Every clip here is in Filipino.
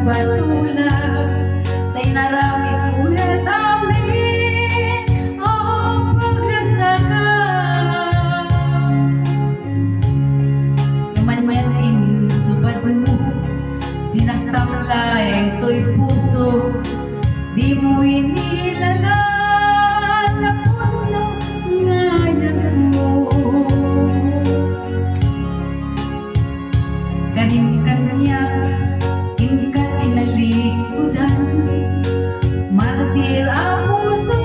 Basula, tay naramit ulit amin ang pagsasaka. Naman subad mo, sinaktam laeng to'y puso, di mo inilalaan na puno ngayon mo. Kanim-kanya tinalikudan, martir ang puso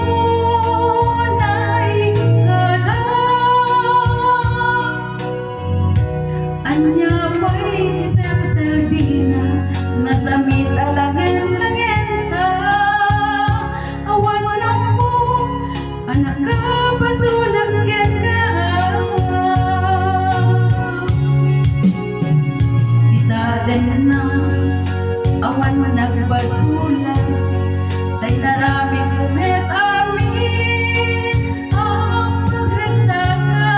na ikala. Anya pa'y tisar-servina, nasamit alangin-langenta. Awan lang mo, anak ka, basulang ken ka. Itaden na awan nagbasula, tay naramit kumet amin ang pagregsaka.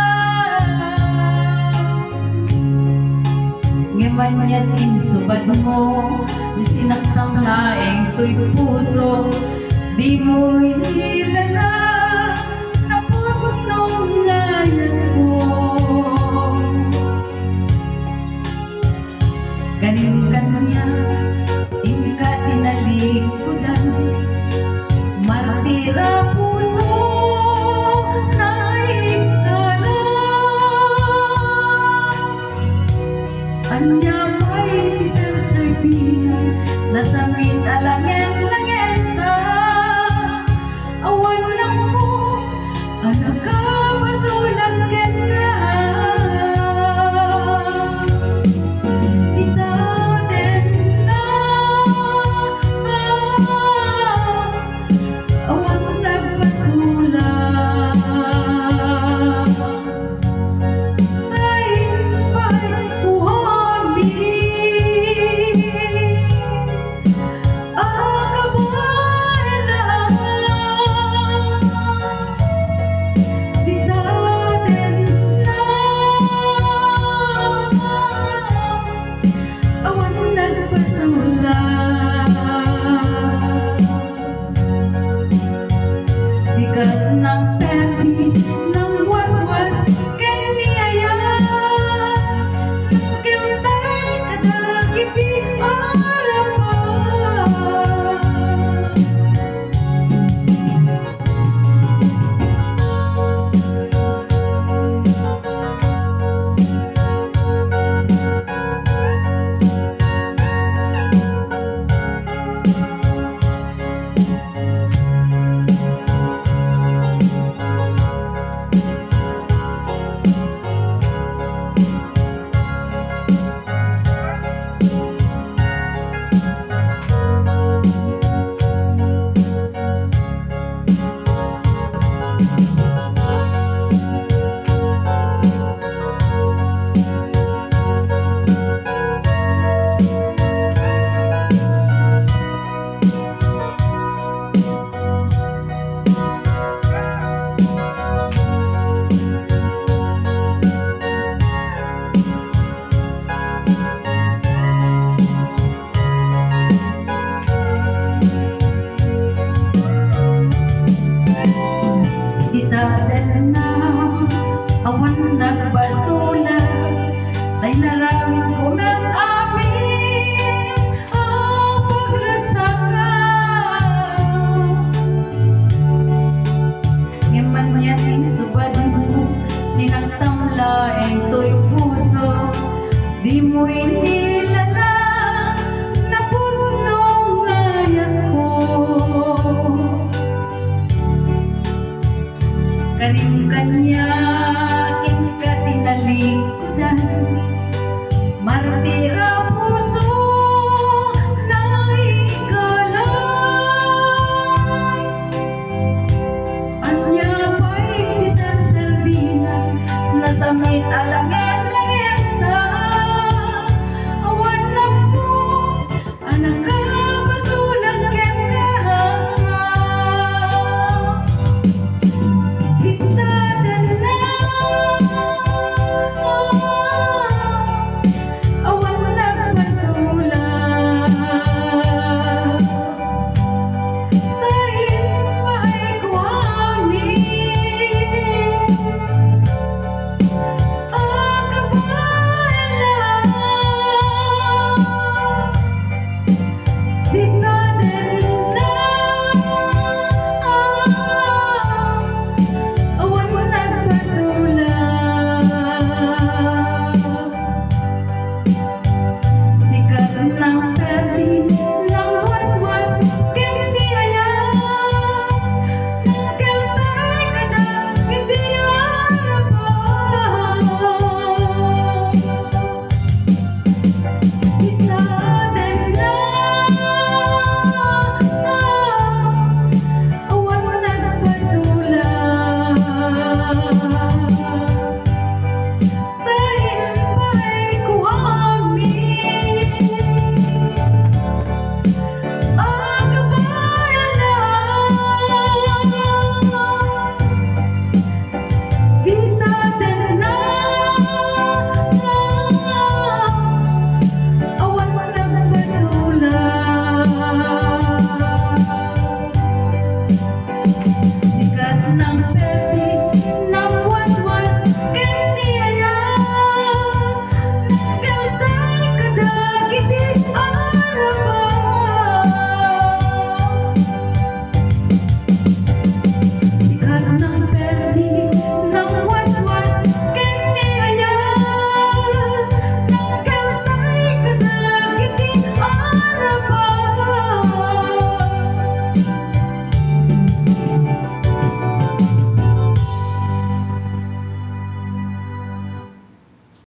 Ngimanyatin subad mo, sinaktam laeng to'y puso, di mo inilala na punong ngayon ko. Kanim-kanya ika tinalikudan, martira puso na ikala. Anya pa'y tisar-servina, nasamit alangin-langenta. Awan lang mo, anak ka, basulang ken ka. Sikat ng tepi, ng waswas, kaniyaya, ng kiltay, kadagiti, itaden na awan nagbasula, tay naramit kumet amin ang pagregsaka. Ngimanyatin subad mo, sinaktam laeng to'y puso, di mo inilala na punong ngayon ko. Kanim-kanya ika tinalikudan,